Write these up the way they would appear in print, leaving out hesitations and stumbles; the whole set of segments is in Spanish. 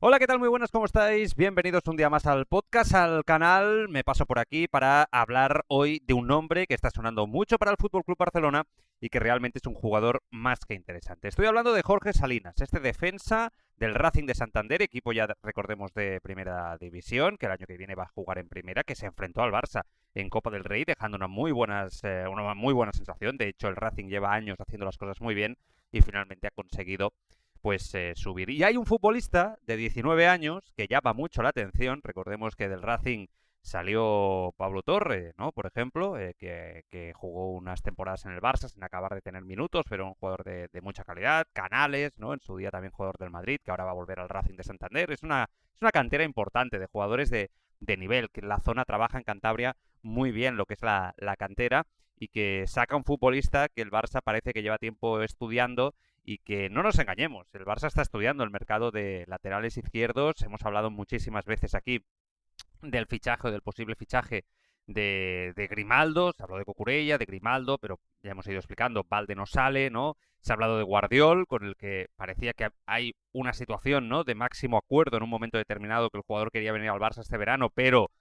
Hola, ¿qué tal? Muy buenas, ¿cómo estáis? Bienvenidos un día más al podcast, al canal. Me paso por aquí para hablar hoy de un nombre que está sonando mucho para el Fútbol Club Barcelona y que realmente es un jugador más que interesante. Estoy hablando de Jorge Salinas, este defensa del Racing de Santander, equipo ya recordemos de Primera División, que el año que viene va a jugar en Primera, que se enfrentó al Barça en Copa del Rey, dejando una muy buena sensación. De hecho, el Racing lleva años haciendo las cosas muy bien y finalmente ha conseguido subir. Y hay un futbolista de 19 años que llama mucho la atención. Recordemos que del Racing salió Pablo Torre, ¿no? Por ejemplo, que jugó unas temporadas en el Barça sin acabar de tener minutos, pero un jugador de mucha calidad. Canales, ¿no? En su día también jugador del Madrid, que ahora va a volver al Racing de Santander. Es una cantera importante de jugadores de nivel, que en la zona trabaja en Cantabria muy bien lo que es la cantera y que saca un futbolista que el Barça parece que lleva tiempo estudiando y que no nos engañemos, el Barça está estudiando el mercado de laterales izquierdos. Hemos hablado muchísimas veces aquí del fichaje, del posible fichaje de Grimaldo. Se habló de Cucurella, de Grimaldo, pero ya hemos ido explicando, Valde no sale, ¿no? Se ha hablado de Guardiol, con el que parecía que hay una situación, ¿no?, de máximo acuerdo en un momento determinado, que el jugador quería venir al Barça este verano, pero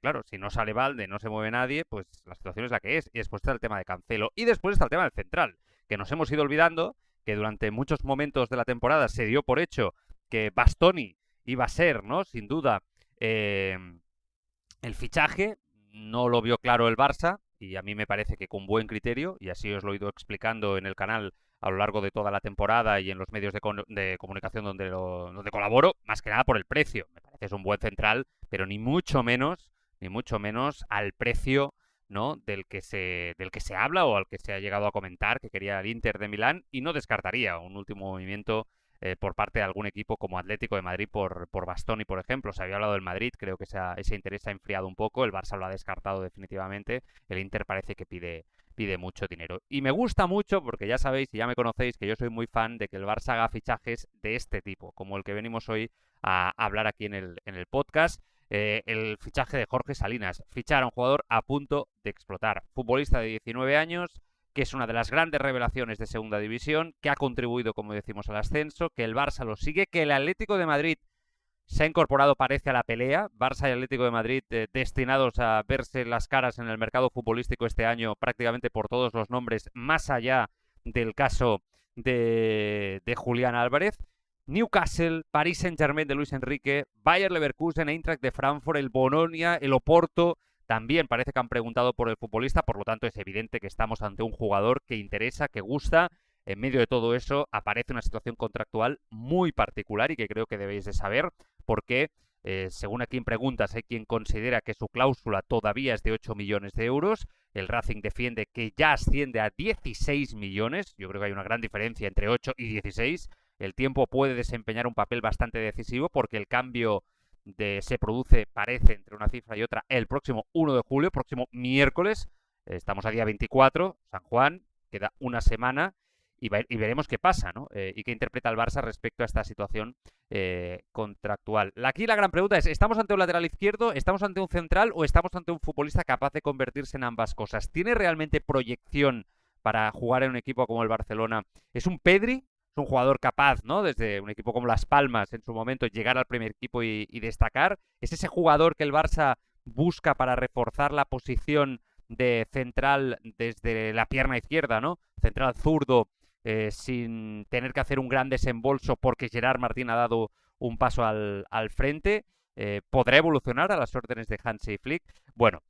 claro, si no sale Valde, no se mueve nadie, pues la situación es la que es. Y después está el tema de Cancelo. Y después está el tema del central, que nos hemos ido olvidando, que durante muchos momentos de la temporada se dio por hecho que Bastoni iba a ser, ¿no?, sin duda, eh, el fichaje. No lo vio claro el Barça y a mí me parece que con buen criterio, y así os lo he ido explicando en el canal a lo largo de toda la temporada y en los medios de comunicación donde colaboro, más que nada por el precio. Me parece que es un buen central, pero ni mucho menos al precio, ¿no?, del que se habla o al que se ha llegado a comentar que quería el Inter de Milán, y no descartaría un último movimiento por parte de algún equipo como Atlético de Madrid por Bastoni, por ejemplo. Se había hablado del Madrid, creo que ese interés se ha enfriado un poco, el Barça lo ha descartado definitivamente, el Inter parece que pide mucho dinero. Y me gusta mucho, porque ya sabéis y ya me conocéis, que yo soy muy fan de que el Barça haga fichajes de este tipo, como el que venimos hoy a hablar aquí en el podcast. El fichaje de Jorge Salinas, fichar a un jugador a punto de explotar, futbolista de 19 años, que es una de las grandes revelaciones de Segunda División, que ha contribuido, como decimos, al ascenso, que el Barça lo sigue, que el Atlético de Madrid se ha incorporado, parece, a la pelea. Barça y Atlético de Madrid destinados a verse las caras en el mercado futbolístico este año prácticamente por todos los nombres, más allá del caso de Julián Álvarez. Newcastle, Paris Saint-Germain de Luis Enrique, Bayer Leverkusen, Eintracht de Frankfurt, el Bolonia, el Oporto, también parece que han preguntado por el futbolista. Por lo tanto es evidente que estamos ante un jugador que interesa, que gusta. En medio de todo eso aparece una situación contractual muy particular y que creo que debéis de saber, porque según a quien preguntas, hay quien considera que su cláusula todavía es de 8 millones de euros. El Racing defiende que ya asciende a 16 millones. Yo creo que hay una gran diferencia entre 8 y 16. El tiempo puede desempeñar un papel bastante decisivo, porque el cambio se produce, parece, entre una cifra y otra el próximo 1 de julio, próximo miércoles. Estamos a día 24, San Juan, queda una semana y veremos qué pasa, ¿no? Y qué interpreta el Barça respecto a esta situación contractual. Aquí la gran pregunta es, ¿estamos ante un lateral izquierdo, estamos ante un central o estamos ante un futbolista capaz de convertirse en ambas cosas? ¿Tiene realmente proyección para jugar en un equipo como el Barcelona? ¿Es un Pedri? Es un jugador capaz, ¿no?, desde un equipo como Las Palmas en su momento, llegar al primer equipo y destacar. ¿Es ese jugador que el Barça busca para reforzar la posición de central desde la pierna izquierda, ¿no? Central zurdo, sin tener que hacer un gran desembolso porque Gerard Martín ha dado un paso al frente. ¿Podrá evolucionar a las órdenes de Hansi Flick? Bueno,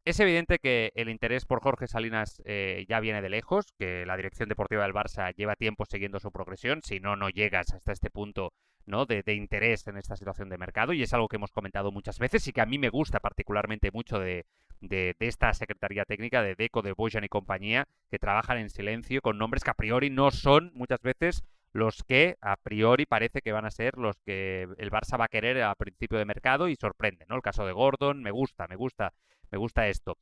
es evidente que el interés por Jorge Salinas ya viene de lejos, que la dirección deportiva del Barça lleva tiempo siguiendo su progresión. Si no, no llegas hasta este punto, ¿no?, de interés en esta situación de mercado, y es algo que hemos comentado muchas veces y que a mí me gusta particularmente mucho de esta Secretaría Técnica, de Deco, de Bojan y compañía, que trabajan en silencio con nombres que a priori no son muchas veces los que a priori parece que van a ser los que el Barça va a querer a principio de mercado, y sorprende, ¿no? El caso de Gordon, me gusta esto.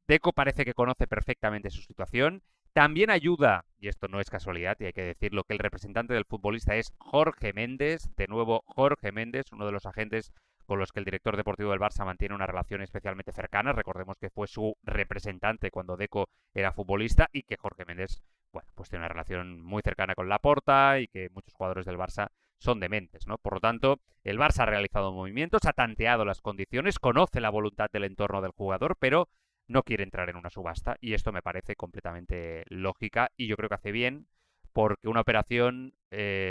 Deco parece que conoce perfectamente su situación. También ayuda, y esto no es casualidad, y hay que decirlo, que el representante del futbolista es Jorge Méndez, de nuevo Jorge Méndez, uno de los agentes con los que el director deportivo del Barça mantiene una relación especialmente cercana. Recordemos que fue su representante cuando Deco era futbolista, y que Jorge Méndez, bueno, pues tiene una relación muy cercana con Laporta, y que muchos jugadores del Barça son dementes, ¿no? Por lo tanto, el Barça ha realizado movimientos, ha tanteado las condiciones, conoce la voluntad del entorno del jugador, pero no quiere entrar en una subasta y esto me parece completamente lógica y yo creo que hace bien porque una operación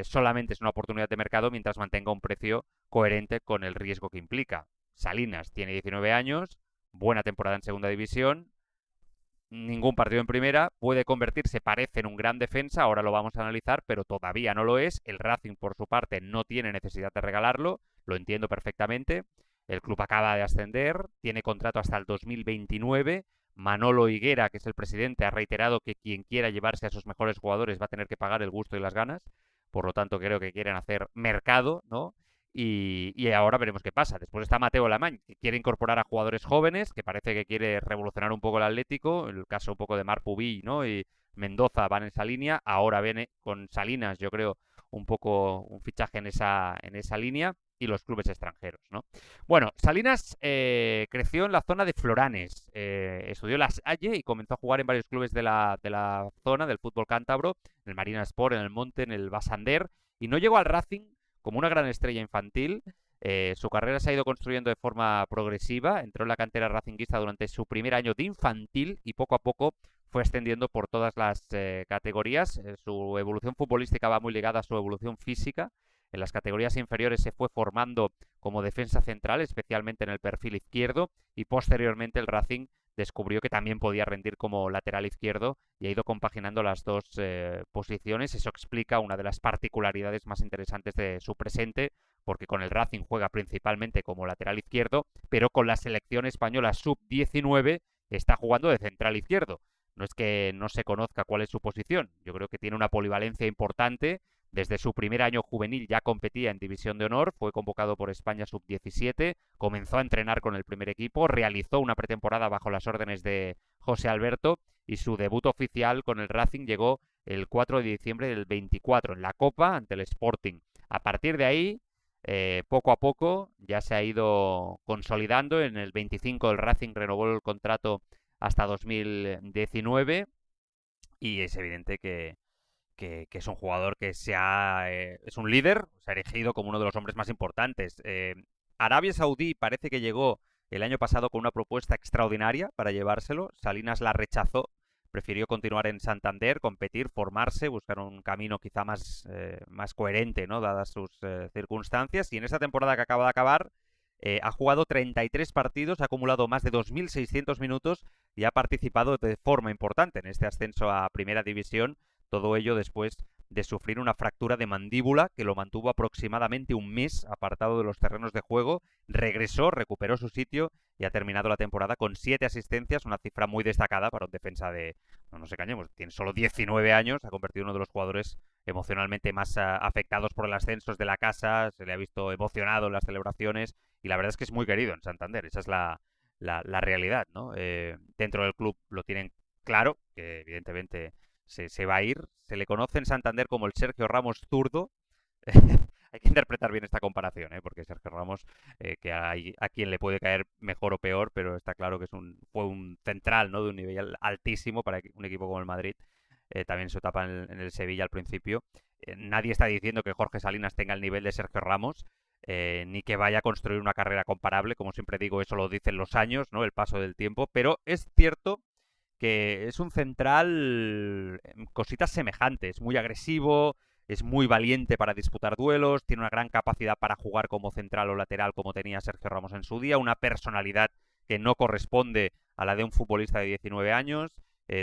solamente es una oportunidad de mercado mientras mantenga un precio coherente con el riesgo que implica. Salinas tiene 19 años, buena temporada en segunda división, ningún partido en primera, puede convertirse, parece, en un gran defensa, ahora lo vamos a analizar, pero todavía no lo es. El Racing, por su parte, no tiene necesidad de regalarlo, lo entiendo perfectamente. El club acaba de ascender, tiene contrato hasta el 2029. Manolo Higuera, que es el presidente, ha reiterado que quien quiera llevarse a sus mejores jugadores va a tener que pagar el gusto y las ganas. Por lo tanto, creo que quieren hacer mercado, ¿no? Y ahora veremos qué pasa. Después está Mateo Alemany, que quiere incorporar a jugadores jóvenes, que parece que quiere revolucionar un poco el Atlético. El caso un poco de Marc Pubill, ¿no? Y Mendoza van en esa línea. Ahora viene con Salinas, yo creo, un poco un fichaje en esa línea. Y los clubes extranjeros, ¿no? Bueno, Salinas creció en la zona de Floranes. Estudió la Salle y comenzó a jugar en varios clubes de la zona, del fútbol cántabro, en el Marina Sport, en el Monte, en el Basander. Y no llegó al Racing como una gran estrella infantil. Su carrera se ha ido construyendo de forma progresiva. Entró en la cantera racinguista durante su primer año de infantil y poco a poco fue ascendiendo por todas las categorías. Su evolución futbolística va muy ligada a su evolución física. En las categorías inferiores se fue formando como defensa central, especialmente en el perfil izquierdo, y posteriormente el Racing descubrió que también podía rendir como lateral izquierdo y ha ido compaginando las dos posiciones. Eso explica una de las particularidades más interesantes de su presente, porque con el Racing juega principalmente como lateral izquierdo, pero con la selección española sub-19 está jugando de central izquierdo. No es que no se conozca cuál es su posición, yo creo que tiene una polivalencia importante. Desde su primer año juvenil ya competía en División de Honor, fue convocado por España sub-17, comenzó a entrenar con el primer equipo, realizó una pretemporada bajo las órdenes de José Alberto y su debut oficial con el Racing llegó el 4 de diciembre del 24 en la Copa ante el Sporting. A partir de ahí, poco a poco, ya se ha ido consolidando. En el 25 el Racing renovó el contrato hasta 2019 y es evidente que es un jugador que es un líder, se ha erigido como uno de los hombres más importantes. Arabia Saudí parece que llegó el año pasado con una propuesta extraordinaria para llevárselo. Salinas la rechazó, prefirió continuar en Santander, competir, formarse, buscar un camino quizá más coherente, ¿no? Dadas sus circunstancias. Y en esta temporada que acaba de acabar, ha jugado 33 partidos, ha acumulado más de 2.600 minutos y ha participado de forma importante en este ascenso a Primera División. Todo ello después de sufrir una fractura de mandíbula que lo mantuvo aproximadamente un mes apartado de los terrenos de juego. Regresó, recuperó su sitio y ha terminado la temporada con 7 asistencias, una cifra muy destacada para un defensa de, no nos engañemos, tiene solo 19 años, ha convertido en uno de los jugadores emocionalmente más afectados por el ascenso de la casa, se le ha visto emocionado en las celebraciones y la verdad es que es muy querido en Santander, esa es la realidad, ¿no? Dentro del club lo tienen claro, que evidentemente se va a ir. Se le conoce en Santander como el Sergio Ramos zurdo. Hay que interpretar bien esta comparación, porque Sergio Ramos, que hay a quien le puede caer mejor o peor, pero está claro que fue un central, ¿no? De un nivel altísimo para un equipo como el Madrid. También su etapa en el Sevilla al principio. Nadie está diciendo que Jorge Salinas tenga el nivel de Sergio Ramos, ni que vaya a construir una carrera comparable. Como siempre digo, eso lo dicen los años, ¿no? El paso del tiempo. Pero es cierto que es un central en cositas semejantes, muy agresivo, es muy valiente para disputar duelos, tiene una gran capacidad para jugar como central o lateral como tenía Sergio Ramos en su día, una personalidad que no corresponde a la de un futbolista de 19 años,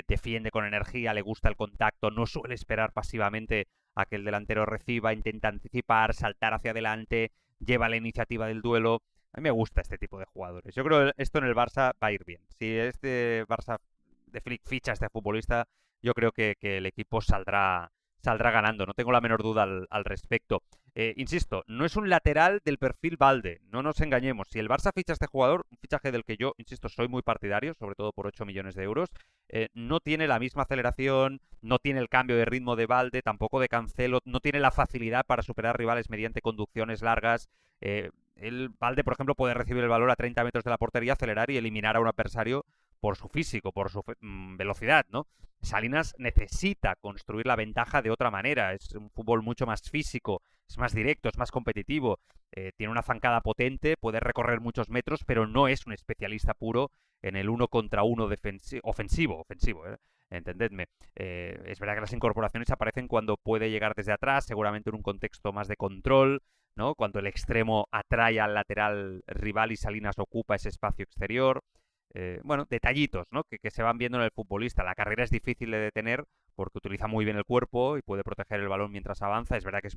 defiende con energía, le gusta el contacto, no suele esperar pasivamente a que el delantero reciba, intenta anticipar, saltar hacia adelante, lleva la iniciativa del duelo. A mí me gusta este tipo de jugadores. Yo creo que esto en el Barça va a ir bien. Si este Barça de ficha este futbolista, yo creo que el equipo saldrá ganando. No tengo la menor duda al respecto. Insisto, no es un lateral del perfil Balde. No nos engañemos. Si el Barça ficha a este jugador, un fichaje del que yo, insisto, soy muy partidario, sobre todo por 8 millones de euros, no tiene la misma aceleración, no tiene el cambio de ritmo de Balde, tampoco de Cancelo, no tiene la facilidad para superar rivales mediante conducciones largas. El Balde, por ejemplo, puede recibir el balón a 30 metros de la portería, acelerar y eliminar a un adversario por su físico, por su velocidad, ¿no? Salinas necesita construir la ventaja de otra manera. Es un fútbol mucho más físico, es más directo, es más competitivo, tiene una zancada potente, puede recorrer muchos metros, pero no es un especialista puro en el uno contra uno ofensivo, entendedme. Es verdad que las incorporaciones aparecen cuando puede llegar desde atrás, seguramente en un contexto más de control, ¿no? Cuando el extremo atrae al lateral rival y Salinas ocupa ese espacio exterior. Bueno, detallitos, ¿no? Que se van viendo en el futbolista. La carrera es difícil de detener porque utiliza muy bien el cuerpo y puede proteger el balón mientras avanza. Es verdad que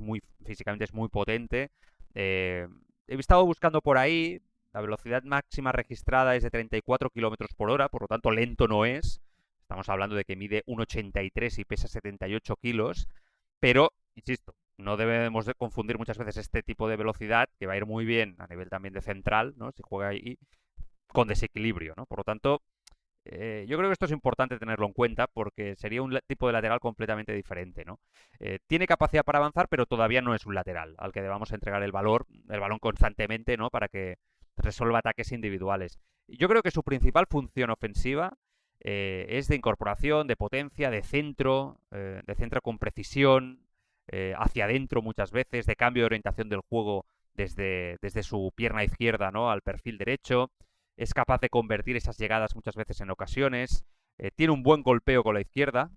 físicamente es muy potente. He estado buscando por ahí, la velocidad máxima registrada es de 34 kilómetros por hora, por lo tanto lento no es. Estamos hablando de que mide 1,83 y pesa 78 kilos, pero, insisto, no debemos de confundir muchas veces este tipo de velocidad, que va a ir muy bien a nivel también de central, ¿no? Si juega ahí, con desequilibrio, ¿no? Por lo tanto, yo creo que esto es importante tenerlo en cuenta porque sería un tipo de lateral completamente diferente, ¿no? Tiene capacidad para avanzar, pero todavía no es un lateral al que debamos entregar el balón constantemente, ¿no? Para que resuelva ataques individuales. Yo creo que su principal función ofensiva es de incorporación, de potencia, de centro con precisión, hacia adentro muchas veces, de cambio de orientación del juego desde su pierna izquierda, ¿no? Al perfil derecho. Es capaz de convertir esas llegadas muchas veces en ocasiones. Tiene un buen golpeo con la izquierda.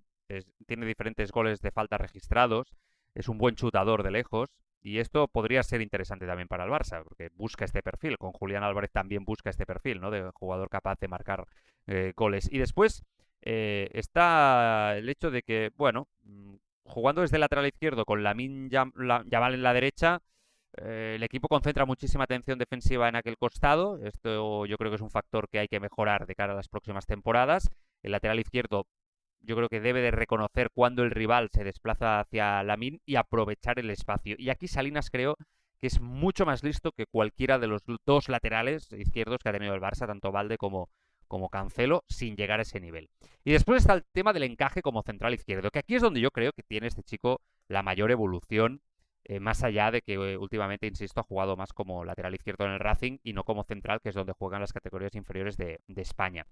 Tiene diferentes goles de falta registrados. Es un buen chutador de lejos. Y esto podría ser interesante también para el Barça, porque busca este perfil. Con Julián Álvarez también busca este perfil, ¿no? De jugador capaz de marcar goles. Y después está el hecho de que, bueno, jugando desde el lateral izquierdo con Lamine Yamal en la derecha, el equipo concentra muchísima atención defensiva en aquel costado. Esto yo creo que es un factor que hay que mejorar de cara a las próximas temporadas. El lateral izquierdo yo creo que debe de reconocer cuando el rival se desplaza hacia Lamine y aprovechar el espacio. Y aquí Salinas creo que es mucho más listo que cualquiera de los dos laterales izquierdos que ha tenido el Barça, tanto Valde como Cancelo, sin llegar a ese nivel. Y después está el tema del encaje como central izquierdo, que aquí es donde yo creo que tiene este chico la mayor evolución, más allá de que últimamente, insisto, ha jugado más como lateral izquierdo en el Racing y no como central, que es donde juegan las categorías inferiores de España.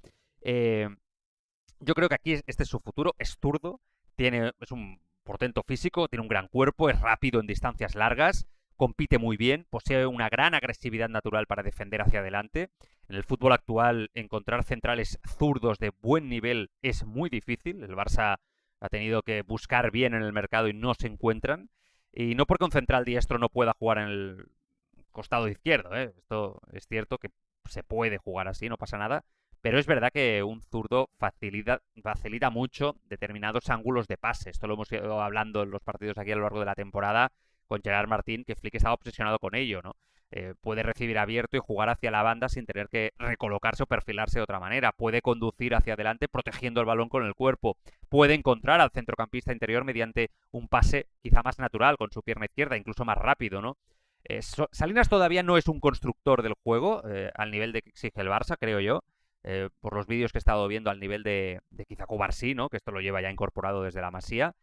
Yo creo que aquí este es su futuro, es zurdo, es un portento físico, tiene un gran cuerpo, es rápido en distancias largas, compite muy bien, posee una gran agresividad natural para defender hacia adelante. En el fútbol actual, encontrar centrales zurdos de buen nivel es muy difícil. El Barça ha tenido que buscar bien en el mercado y no se encuentran. Y no porque un central diestro no pueda jugar en el costado izquierdo, ¿eh? Esto es cierto que se puede jugar así, no pasa nada. Pero es verdad que un zurdo facilita mucho determinados ángulos de pase. Esto lo hemos ido hablando en los partidos aquí a lo largo de la temporada con Gerard Martín, que Flick estaba obsesionado con ello, ¿no? Puede recibir abierto y jugar hacia la banda sin tener que recolocarse o perfilarse de otra manera. Puede conducir hacia adelante protegiendo el balón con el cuerpo. Puede encontrar al centrocampista interior mediante un pase quizá más natural con su pierna izquierda, incluso más rápido, ¿no? Salinas todavía no es un constructor del juego al nivel de que exige el Barça, creo yo. Por los vídeos que he estado viendo al nivel de quizá Cubarsí, ¿no? Que esto lo lleva ya incorporado desde la Masía.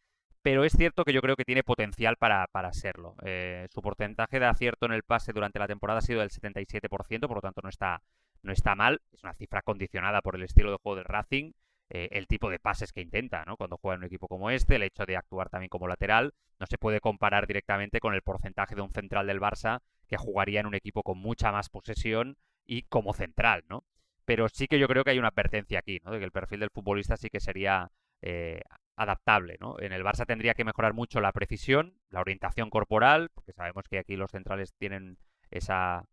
Pero es cierto que yo creo que tiene potencial para serlo. Su porcentaje de acierto en el pase durante la temporada ha sido del 77%, por lo tanto no está mal. Es una cifra condicionada por el estilo de juego del Racing, el tipo de pases que intenta, ¿no? Cuando juega en un equipo como este, el hecho de actuar también como lateral, no se puede comparar directamente con el porcentaje de un central del Barça que jugaría en un equipo con mucha más posesión y como central, ¿no? Pero sí que yo creo que hay una advertencia aquí, ¿no? De que el perfil del futbolista sí que sería adaptable, ¿no? En el Barça tendría que mejorar mucho la precisión, la orientación corporal, porque sabemos que aquí los centrales tienen esa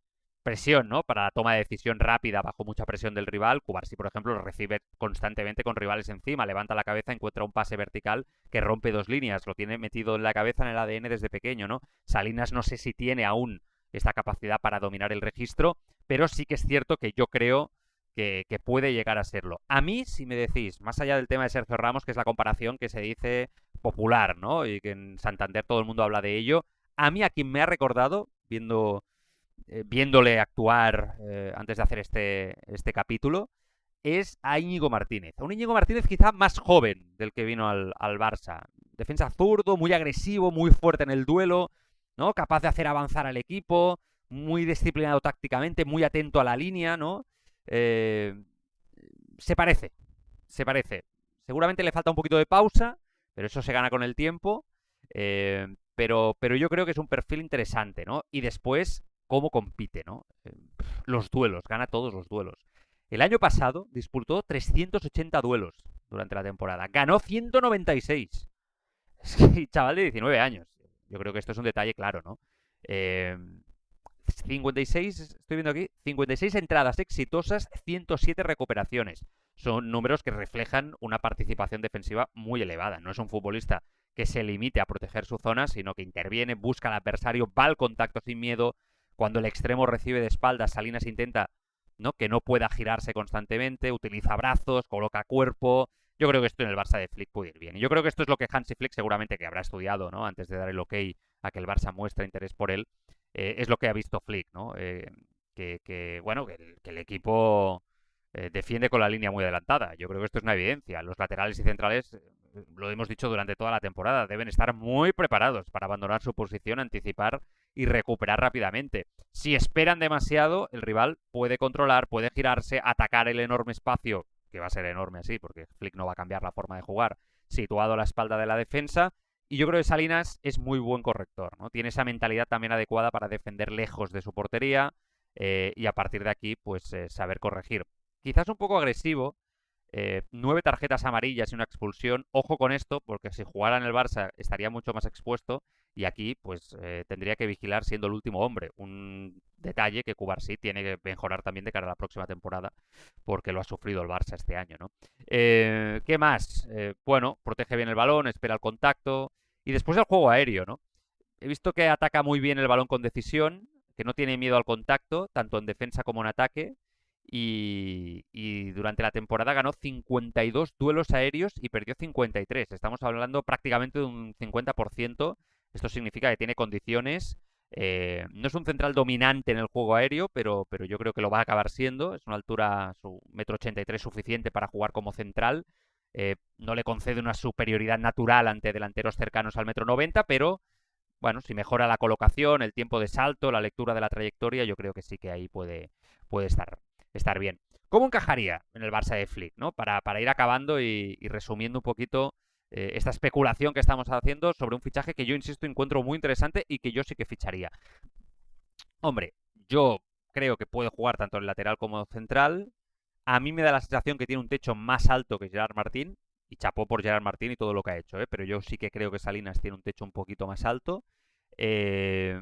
presión, ¿no? Para la toma de decisión rápida bajo mucha presión del rival. Cubarsí, por ejemplo, lo recibe constantemente con rivales encima, levanta la cabeza, encuentra un pase vertical que rompe dos líneas, lo tiene metido en la cabeza, en el ADN desde pequeño, ¿no? Salinas no sé si tiene aún esta capacidad para dominar el registro, pero sí que es cierto que yo creo que puede llegar a serlo. A mí, si me decís, más allá del tema de Sergio Ramos, que es la comparación que se dice popular, ¿no? Y que en Santander todo el mundo habla de ello, a mí a quien me ha recordado, viéndole actuar antes de hacer este capítulo, es a Íñigo Martínez. A un Íñigo Martínez quizá más joven del que vino al Barça. Defensa zurdo, muy agresivo, muy fuerte en el duelo, ¿no? Capaz de hacer avanzar al equipo, muy disciplinado tácticamente, muy atento a la línea, ¿no? Se parece. Seguramente le falta un poquito de pausa, pero eso se gana con el tiempo. pero yo creo que es un perfil interesante, ¿no? Y después, cómo compite, ¿no? Los duelos, gana todos los duelos. El año pasado disputó 380 duelos durante la temporada. Ganó 196. Es que, chaval de 19 años. Yo creo que esto es un detalle claro, ¿no? Eh, 56, estoy viendo aquí, 56 entradas exitosas, 107 recuperaciones. Son números que reflejan una participación defensiva muy elevada. No es un futbolista que se limite a proteger su zona, sino que interviene, busca al adversario, va al contacto sin miedo. Cuando el extremo recibe de espaldas, Salinas intenta, ¿no?, que no pueda girarse constantemente, utiliza brazos, coloca cuerpo. Yo creo que esto en el Barça de Flick puede ir bien. Y yo creo que esto es lo que Hansi Flick seguramente que habrá estudiado, ¿no?, antes de dar el ok a que el Barça muestre interés por él. Es lo que ha visto Flick, ¿no? Bueno, que el equipo defiende con la línea muy adelantada. Yo creo que esto es una evidencia. Los laterales y centrales, lo hemos dicho durante toda la temporada, deben estar muy preparados para abandonar su posición, anticipar y recuperar rápidamente. Si esperan demasiado, el rival puede controlar, puede girarse, atacar el enorme espacio, que va a ser enorme así, porque Flick no va a cambiar la forma de jugar, situado a la espalda de la defensa. Y yo creo que Salinas es muy buen corrector, ¿no? Tiene esa mentalidad también adecuada para defender lejos de su portería y a partir de aquí, pues saber corregir. Quizás un poco agresivo, 9 tarjetas amarillas y una expulsión. Ojo con esto, porque si jugara en el Barça estaría mucho más expuesto y aquí pues tendría que vigilar siendo el último hombre. Un detalle que Cubarsí tiene que mejorar también de cara a la próxima temporada porque lo ha sufrido el Barça este año, ¿no? ¿Qué más? Bueno, protege bien el balón, espera el contacto y después el juego aéreo, ¿no? He visto que ataca muy bien el balón con decisión, que no tiene miedo al contacto, tanto en defensa como en ataque. Y durante la temporada ganó 52 duelos aéreos y perdió 53. Estamos hablando prácticamente de un 50%. Esto significa que tiene condiciones. No es un central dominante en el juego aéreo, pero yo creo que lo va a acabar siendo. Es una altura, su 1,83 m suficiente para jugar como central. No le concede una superioridad natural ante delanteros cercanos al 1,90 m, pero bueno, si mejora la colocación, el tiempo de salto, la lectura de la trayectoria, yo creo que sí que ahí puede estar bien. ¿Cómo encajaría en el Barça de Flick, ¿no? Para ir acabando y resumiendo un poquito esta especulación que estamos haciendo sobre un fichaje que yo, insisto, encuentro muy interesante y que yo sí que ficharía. Hombre, yo creo que puede jugar tanto en lateral como central. A mí me da la sensación que tiene un techo más alto que Gerard Martín. Y chapó por Gerard Martín y todo lo que ha hecho, ¿eh? Pero yo sí que creo que Salinas tiene un techo un poquito más alto. Eh,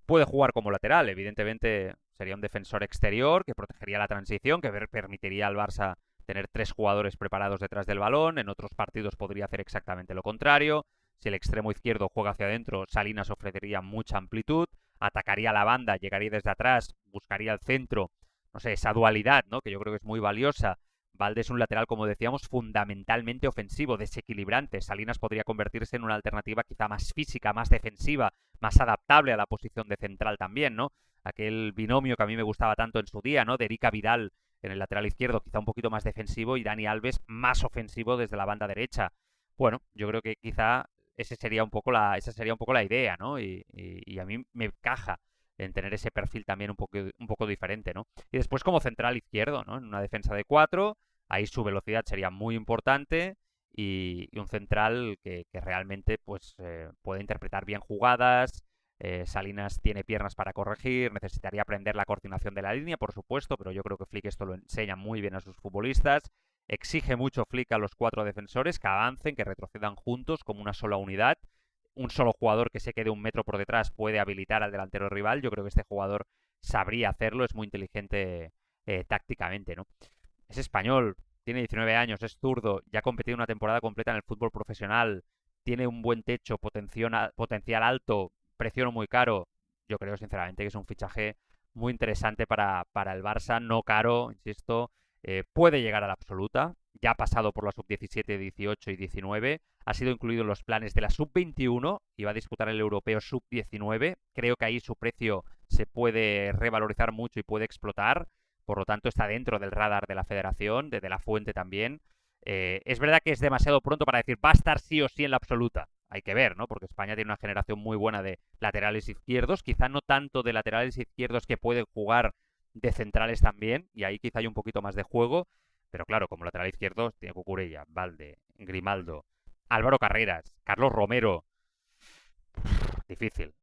Puede jugar como lateral, evidentemente sería un defensor exterior que protegería la transición, que permitiría al Barça tener 3 jugadores preparados detrás del balón. En otros partidos podría hacer exactamente lo contrario. Si el extremo izquierdo juega hacia adentro, Salinas ofrecería mucha amplitud, atacaría la banda, llegaría desde atrás, buscaría el centro, no sé, esa dualidad, ¿no?, que yo creo que es muy valiosa. Valde es un lateral, como decíamos, fundamentalmente ofensivo, desequilibrante. Salinas podría convertirse en una alternativa quizá más física, más defensiva, más adaptable a la posición de central también, ¿no? Aquel binomio que a mí me gustaba tanto en su día, ¿no? De Erika Vidal en el lateral izquierdo, quizá un poquito más defensivo, y Dani Alves más ofensivo desde la banda derecha. Bueno, yo creo que quizá esa sería un poco la idea, ¿no? Y a mí me encaja en tener ese perfil también un poco diferente, ¿no? Y después como central izquierdo, ¿no? En una defensa de 4, ahí su velocidad sería muy importante y un central que realmente pues puede interpretar bien jugadas. Salinas tiene piernas para corregir, necesitaría aprender la coordinación de la línea, por supuesto, pero yo creo que Flick esto lo enseña muy bien a sus futbolistas. Exige mucho Flick a los 4 defensores que avancen, que retrocedan juntos como una sola unidad. Un solo jugador que se quede un metro por detrás puede habilitar al delantero rival. Yo creo que este jugador sabría hacerlo, es muy inteligente tácticamente, ¿no? Es español, tiene 19 años, es zurdo, ya ha competido una temporada completa en el fútbol profesional, tiene un buen techo, potencial alto, precio no muy caro. Yo creo sinceramente que es un fichaje muy interesante para el Barça, no caro, insisto. Puede llegar a la absoluta, ya ha pasado por la sub-17, 18 y 19, ha sido incluido en los planes de la sub-21 y va a disputar el europeo sub-19. Creo que ahí su precio se puede revalorizar mucho y puede explotar. Por lo tanto, está dentro del radar de la federación, de la fuente también. Es verdad que es demasiado pronto para decir va a estar sí o sí en la absoluta. Hay que ver, ¿no? Porque España tiene una generación muy buena de laterales izquierdos, quizá no tanto de laterales izquierdos que pueden jugar de centrales también, y ahí quizá hay un poquito más de juego, pero claro, como lateral izquierdo tiene Cucurella, Valde, Grimaldo, Álvaro Carreras, Carlos Romero. Difícil.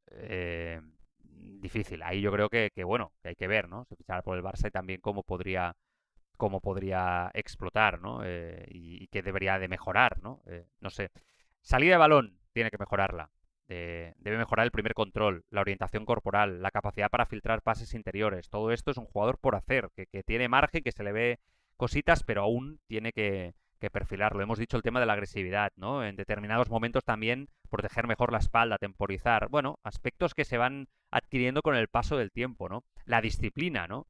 Difícil. Ahí yo creo bueno, que hay que ver, ¿no? Si fichara por el Barça y también cómo podría explotar, ¿no? Y qué debería de mejorar, ¿no? No sé. Salida de balón, tiene que mejorarla. Debe mejorar el primer control, la orientación corporal, la capacidad para filtrar pases interiores. Todo esto es un jugador por hacer, que tiene margen, que se le ve cositas, pero aún tiene que perfilarlo. Hemos dicho el tema de la agresividad, ¿no? En determinados momentos también proteger mejor la espalda, temporizar. Bueno, aspectos que se van adquiriendo con el paso del tiempo, ¿no? La disciplina, ¿no?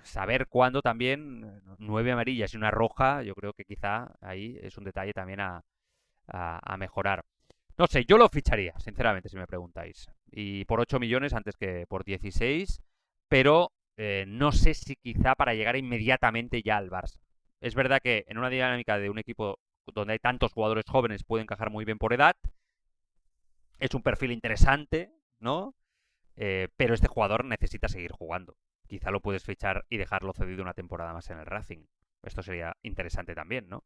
Saber cuándo también 9 amarillas y una roja, yo creo que quizá ahí es un detalle también a mejorar. No sé, yo lo ficharía, sinceramente, si me preguntáis. Y por 8 millones antes que por 16, pero no sé si quizá para llegar inmediatamente ya al Barça. Es verdad que en una dinámica de un equipo donde hay tantos jugadores jóvenes puede encajar muy bien por edad. Es un perfil interesante, ¿no? Pero este jugador necesita seguir jugando. Quizá lo puedes fichar y dejarlo cedido una temporada más en el Racing. Esto sería interesante también, ¿no?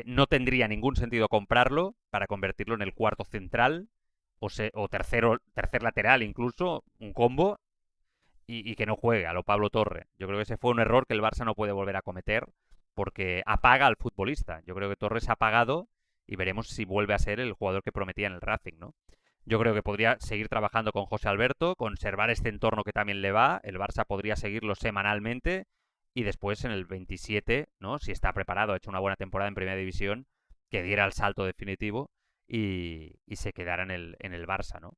No tendría ningún sentido comprarlo para convertirlo en el cuarto central o tercer lateral incluso, un combo, y que no juegue a lo Pablo Torre. Yo creo que ese fue un error que el Barça no puede volver a cometer porque apaga al futbolista. Yo creo que Torres ha apagado y veremos si vuelve a ser el jugador que prometía en el Racing, ¿no? Yo creo que podría seguir trabajando con José Alberto, conservar este entorno que también le va. El Barça podría seguirlo semanalmente y después en el 27, ¿no? Si está preparado, ha hecho una buena temporada en Primera División, que diera el salto definitivo y se quedara en el Barça, ¿no?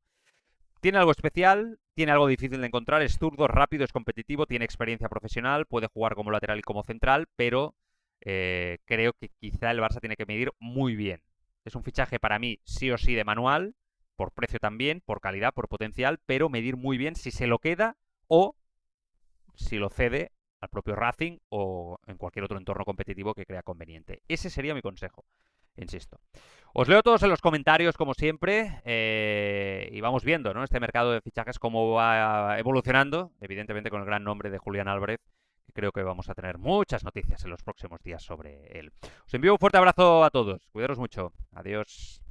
Tiene algo especial, tiene algo difícil de encontrar, es zurdo, rápido, es competitivo, tiene experiencia profesional, puede jugar como lateral y como central, pero creo que quizá el Barça tiene que medir muy bien. Es un fichaje para mí sí o sí de manual, por precio también, por calidad, por potencial, pero medir muy bien si se lo queda o si lo cede al propio Racing o en cualquier otro entorno competitivo que crea conveniente. Ese sería mi consejo, insisto. Os leo todos en los comentarios, como siempre, y vamos viendo, ¿no? Este mercado de fichajes cómo va evolucionando, evidentemente con el gran nombre de Julián Álvarez, que creo que vamos a tener muchas noticias en los próximos días sobre él. Os envío un fuerte abrazo a todos, cuidaros mucho, adiós.